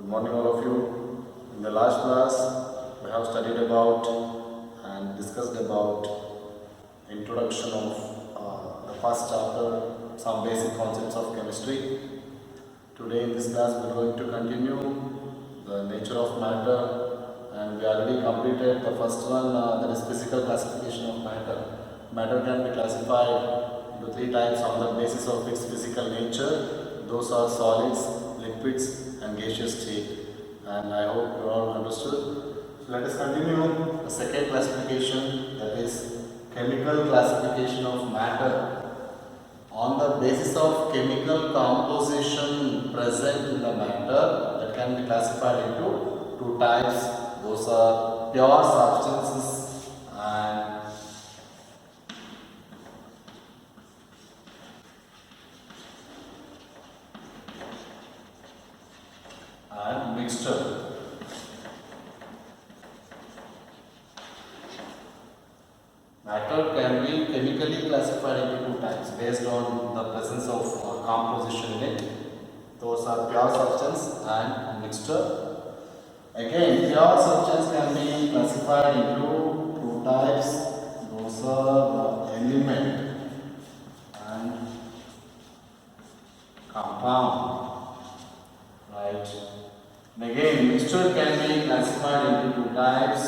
Good morning, all of you. In the last class, we have studied about and discussed about introduction of the first chapter, some basic concepts of chemistry. Today in this class, we are going to continue the nature of matter, and we already completed the first one, that is physical classification of matter. Matter can be classified into three types on the basis of its physical nature. Those are solids, liquids, and gaseous state. And I hope you all understood. So let us continue the second classification, that is chemical classification of matter. On the basis of chemical composition present in the matter, that can be classified into two types. Those are pure substances and mixture. Matter can be chemically classified into two types based on the presence of composition in it. Those are pure substance and mixture. Again, pure substance can be classified into two types. Those are the element and compound. Right. And again, mixture can be classified into two types.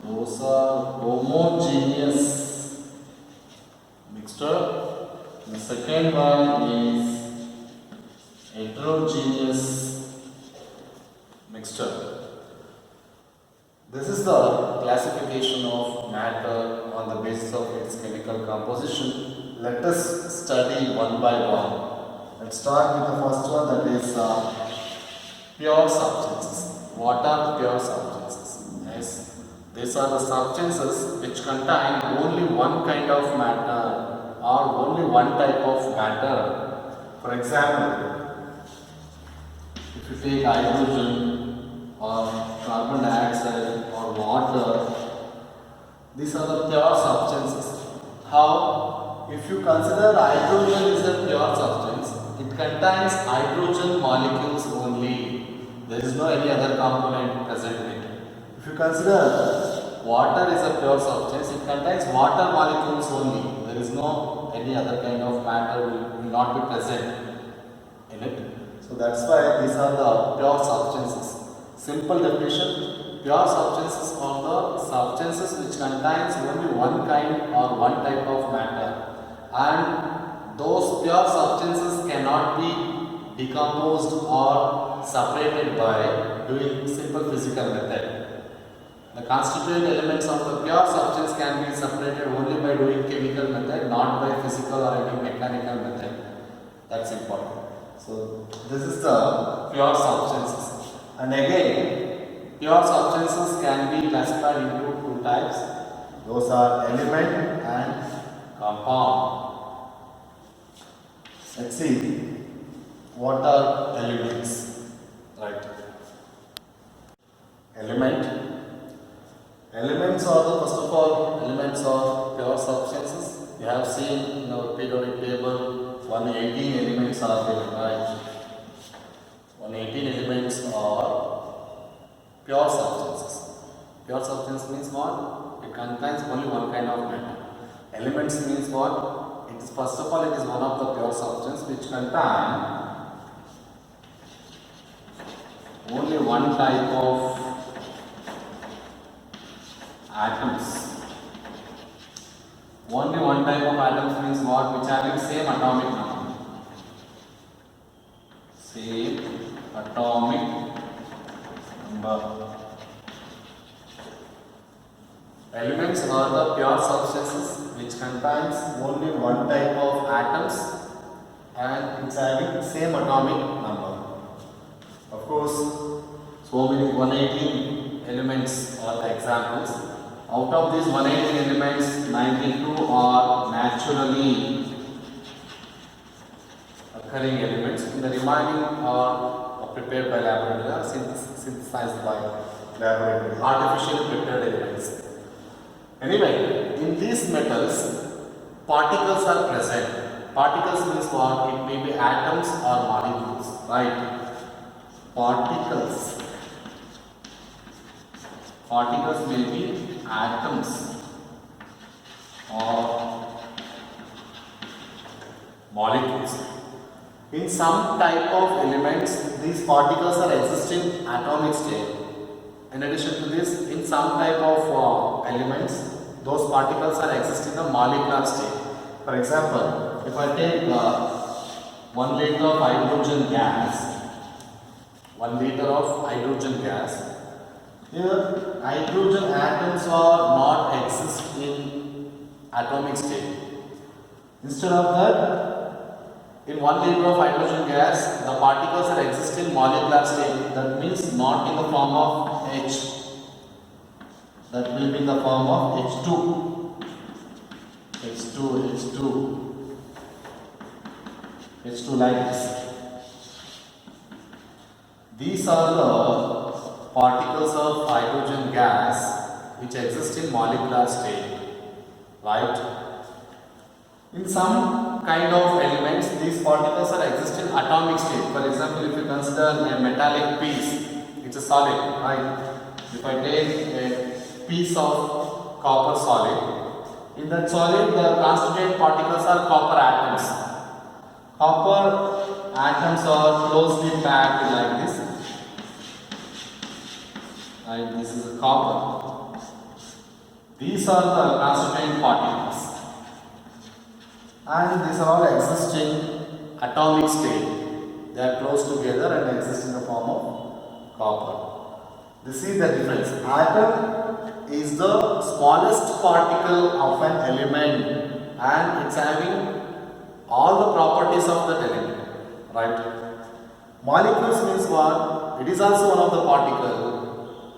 Those are homogeneous mixture. The second one is heterogeneous mixture. This is the classification of matter on the basis of its chemical composition. Let us study one by one. Let's start with the first one, that is pure substances. What are pure substances? Yes. These are the substances which contain only one kind of matter or only one type of matter. For example, if you take hydrogen or carbon dioxide or water, these are the pure substances. How? If you consider hydrogen is a pure substance, it contains hydrogen molecules only. There is no any other component present in it. If you consider water is a pure substance, it contains water molecules only. There is no any other kind of matter will not be present in it. So that's why these are the pure substances. Simple definition: pure substances are the substances which contains only one kind or one type of matter, and those pure substances cannot be decomposed or separated by doing simple physical method. The constituent elements of the pure substance can be separated only by doing chemical method, not by physical or any mechanical method. That's important. So this is the pure substances. And again, pure substances can be classified into two types. Those are element and compound. Let's see what are elements. Right. Elements are the, first of all, elements are pure substances. You have seen in our periodic table 118 elements are there, right? 118 elements are pure substances. Pure substance means what? It contains only one kind of matter. Elements means what? It is, first of all, it is one of the pure substance which contain only one type of atoms. Only one type of atoms means what? Which having same atomic number. Same atomic number. Elements are the pure substances which contains only one type of atoms and it's having same atomic number. Of course, so many 118 elements are the examples. Out of these 118 elements, 92 are naturally occurring elements. The remaining are prepared by laboratory or synthesized by laboratory, artificially prepared elements. Anyway, in these metals, particles are present. Particles means what? It may be atoms or molecules, right? Particles. Particles may be atoms or molecules. In some type of elements, these particles are existing atomic state. In addition to this, in some type of elements, those particles are existing in the molecular state. For example, if I take 1 liter of hydrogen gas, 1 liter of hydrogen gas, here hydrogen atoms are not exist in atomic state. Instead of that, in 1 liter of hydrogen gas, the particles are existing in molecular state. That means not in the form of H. That will be in the form of H2. H2 like this. These are the particles of hydrogen gas which exist in molecular state, right? In some kind of elements, these particles are exist in atomic state. For example, if you consider a metallic piece, it's a solid, right? If I take a piece of copper solid, in that solid the constituent particles are copper atoms. Copper atoms are closely packed like this. Right, this is a copper. These are the constituent particles. And these are all existing atomic state. They are close together and exist in the form of copper. This is the difference. Atom is the smallest particle of an element and it's having all the properties of that element, right? Molecules means what? It is also one of the particle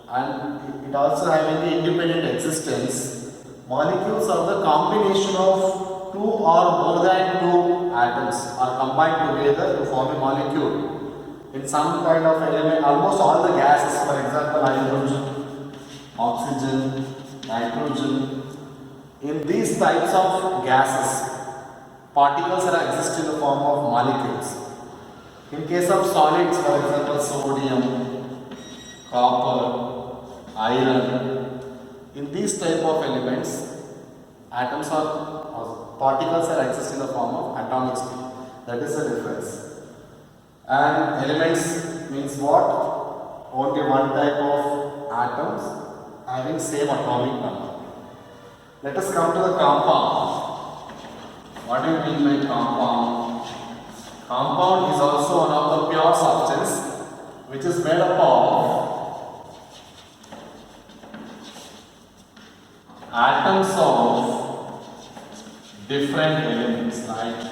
and it also having the independent existence. Molecules are the combination of two or more than two atoms are combined together to form a molecule. In some kind of element, almost all the gases, for example, hydrogen, oxygen, nitrogen, in these types of gases, particles are exist in the form of molecules. In case of solids, for example, sodium, copper, iron, in these type of elements, atoms or particles are exist in the form of atomic state. That is the difference. And elements means what? Only one type of atoms having same atomic number. Let us come to the compound. What do you mean by compound? Compound is also one of the pure substance which is made up of atoms of different elements, right?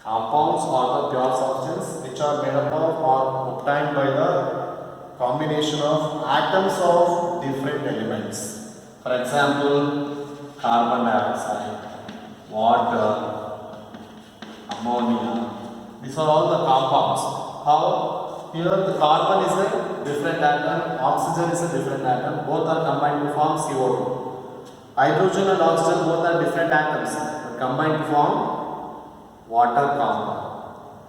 Compounds are the pure substance which are made up of or obtained by the combination of atoms of different elements. For example, carbon dioxide, water, ammonia. These are all the compounds. How? Here the carbon is a different atom, oxygen is a different atom. Both are combined to form CO2. Hydrogen and oxygen both are different atoms but combined to form water compound.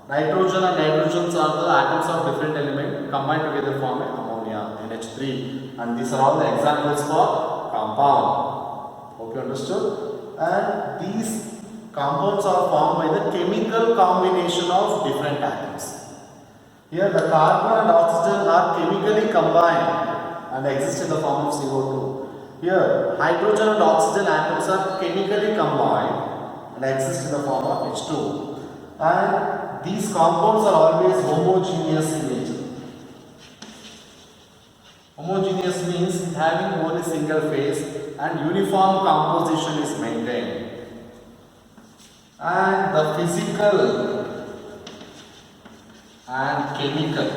Nitrogen and nitrogens are the atoms of different element combined together form ammonia, NH3, and these are all the examples for compound. Hope you understood. And these compounds are formed by the chemical combination of different atoms. Here the carbon and oxygen are chemically combined and exist in the form of CO2. Here hydrogen and oxygen atoms are chemically combined and exist in the form of H2. And these compounds are always homogeneous in nature. Homogeneous means having only single phase and uniform composition is maintained. And the physical and chemical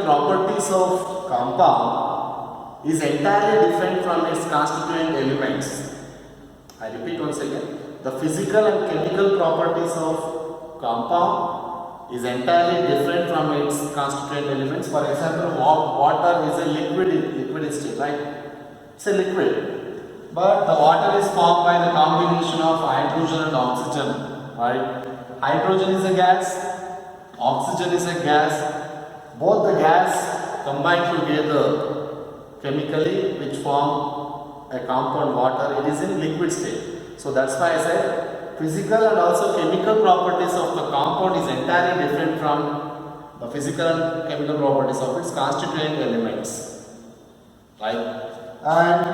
properties of compound is entirely different from its constituent elements. I repeat once again, the physical and chemical properties of compound is entirely different from its constituent elements. For example, water is a liquid state, right? It's a liquid. But the water is formed by the combination of hydrogen and oxygen, right? Hydrogen is a gas, oxygen is a gas. Both the gas combine together chemically, which form a compound water. It is in liquid state. So that's why I said physical and also chemical properties of the compound is entirely different from the physical and chemical properties of its constituent elements, right? And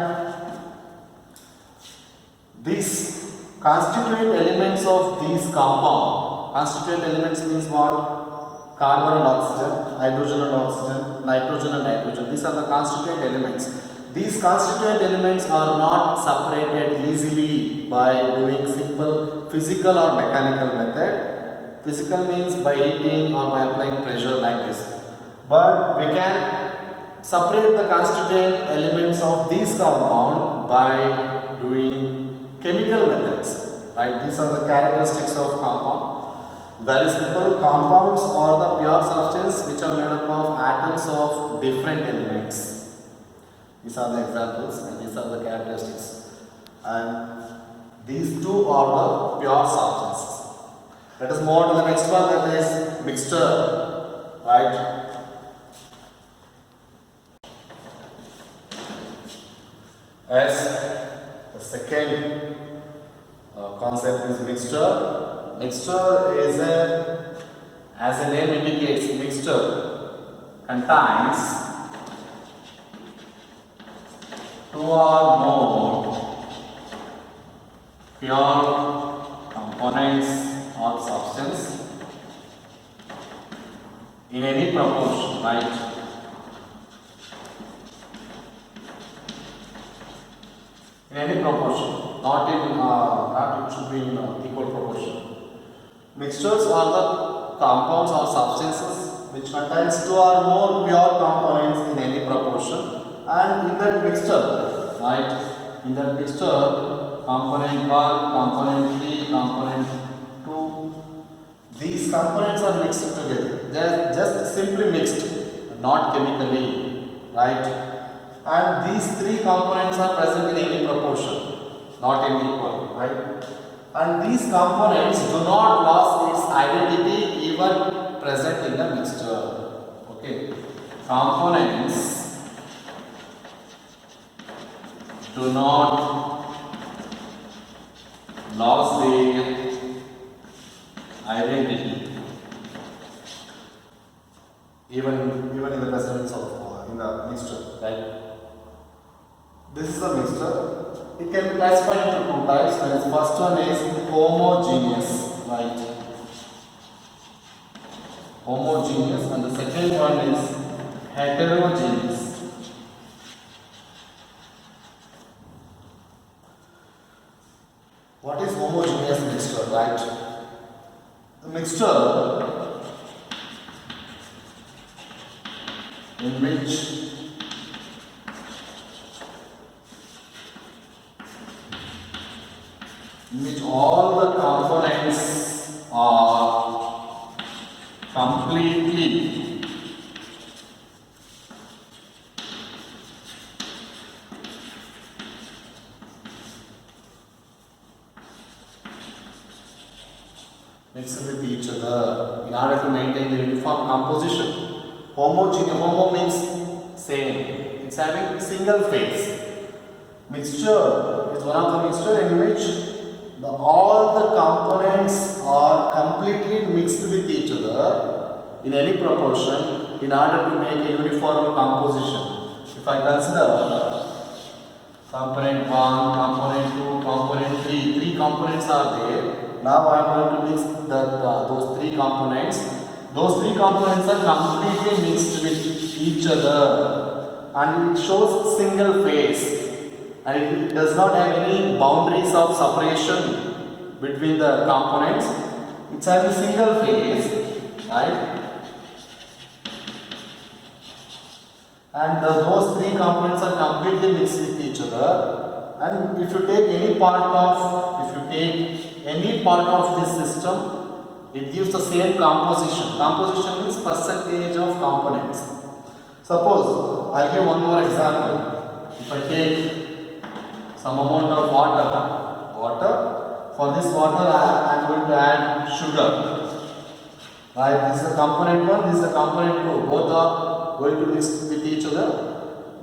these constituent elements of these compound, constituent elements means what? Carbon and oxygen, hydrogen and oxygen, nitrogen and nitrogen. These are the constituent elements. These constituent elements are not separated easily by doing simple physical or mechanical method. Physical means by heating or by applying pressure like this. But we can separate the constituent elements of these compound by doing chemical methods. Right? These are the characteristics of compound. Very simple. Compounds are the pure substance which are made up of atoms of different elements. These are the examples and these are the characteristics. And these two are the pure substances. Let us move on to the next one, that is mixture. Right? As the second concept is mixture. Mixture is as the name indicates, mixture contains two or more pure components or substance in any proportion, right? In any proportion, not it should be in equal proportion. Mixtures are the compounds or substances which contains two or more pure components in any proportion, and in that mixture, right? In that mixture, component 1, component 3, component 2, these components are mixed together. They are just simply mixed, not chemically, right? And these three components are present in any proportion, not in equal, right? And these components do not lose its identity even present in the mixture. Okay, components do not lose their identity even in the presence of in the mixture, right? This is a mixture. It can be classified into two types. The first one is homogeneous, right? Homogeneous, and the second one is heterogeneous. What is homogeneous mixture, right? The mixture in which all the components are completely mixed with each other in order to maintain the uniform composition. Homogeneous, homo means same. It's having single phase. Mixture is one of the mixture in which all the components are completely mixed with each other in any proportion in order to make a uniform composition. If I consider component 1, component 2, component 3, three components are there. Now I am going to mix those three components. Those three components are completely mixed with each other and it shows single phase. And it does not have any boundaries of separation between the components. It's having single phase, right? And those three components are completely mixed with each other. And if you take any part of this system, it gives the same composition. Composition means percentage of components. Suppose I'll give one more example. If I take some amount of water. For this water, I am going to add sugar. Right, this is the component 1, this is the component 2. Both are going to mix with each other.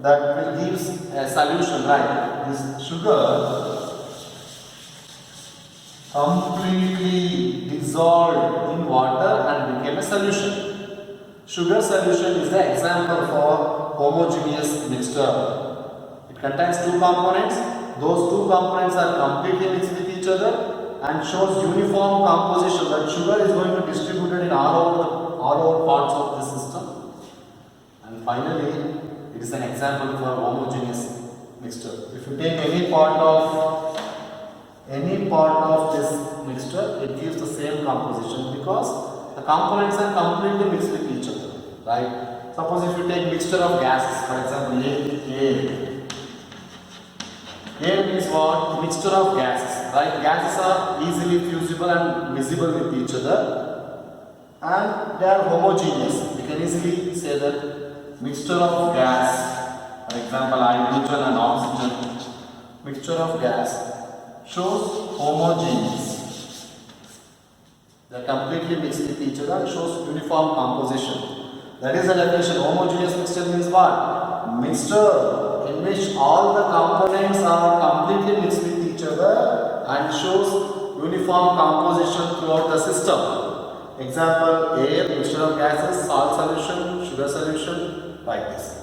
That will give a solution, right? This sugar completely dissolved in water and became a solution. Sugar solution is the example for homogeneous mixture. It contains two components. Those two components are completely mixed with each other and shows uniform composition, that sugar is going to be distributed in all over parts of the system. And finally, it is an example for homogeneous mixture. If you take any part of this mixture, it gives the same composition because the components are completely mixed with each other, right? Suppose if you take mixture of gases, for example, air. Air means what? Mixture of gases, right? Gases are easily fusible and miscible with each other and they are homogeneous. We can easily say that mixture of gas, for example hydrogen and oxygen, mixture of gas shows homogeneous. They are completely mixed with each other and shows uniform composition. That is the definition. Homogeneous mixture means what? Mixture in which all the components are completely mixed with each other and shows uniform composition throughout the system. Example, air, mixture of gases, salt solution, sugar solution, like this.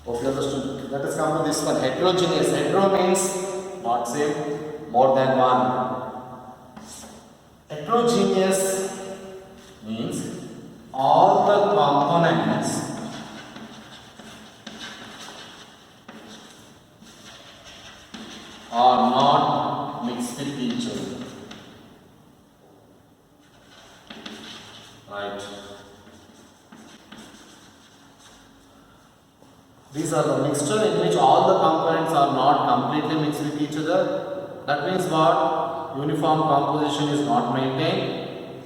Hope you understood. Let us come to this one. Heterogeneous. Hetero means not same, more than one. Heterogeneous means all the components are not mixed with each other. Right. These are the mixture in which all the components are not completely mixed with each other. That means what? Uniform composition is not maintained.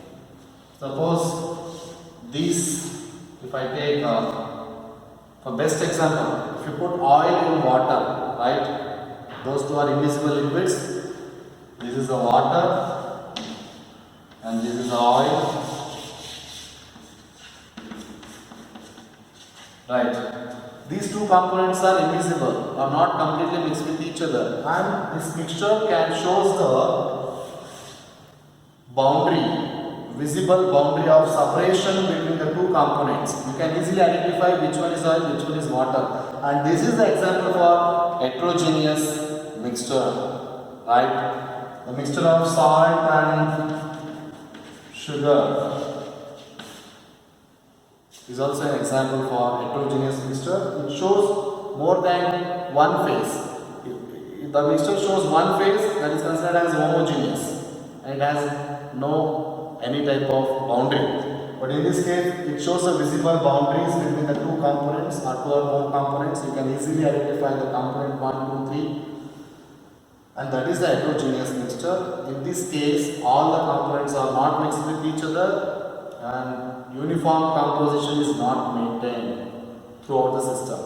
Suppose this, if I take for best example, if you put oil in water, right? Those two are invisible liquids. This is the water and this is the oil. Right. These two components are invisible, are not completely mixed with each other, and this mixture can shows the boundary, visible boundary of separation between the two components. You can easily identify which one is oil, which one is water, and this is the example for heterogeneous mixture, right? The mixture of salt and sugar is also an example for heterogeneous mixture. It shows more than one phase. If the mixture shows one phase, that is considered as homogeneous and it has no any type of boundary. But in this case, it shows the visible boundaries between the two components or two or more components. You can easily identify the component 1, 2, 3, and that is the heterogeneous mixture. In this case, all the components are not mixed with each other and uniform composition is not maintained throughout the system.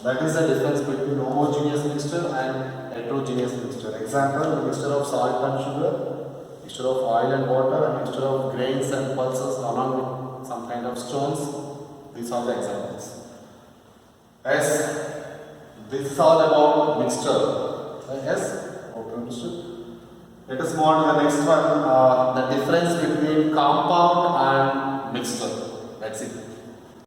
That is the difference between homogeneous mixture and heterogeneous mixture. Example, mixture of salt and sugar, mixture of oil and water, and mixture of grains and pulses along with some kind of stones. These are the examples. Yes, this is all about mixture. Yes, hope you understood. Let us move on to the next one. The difference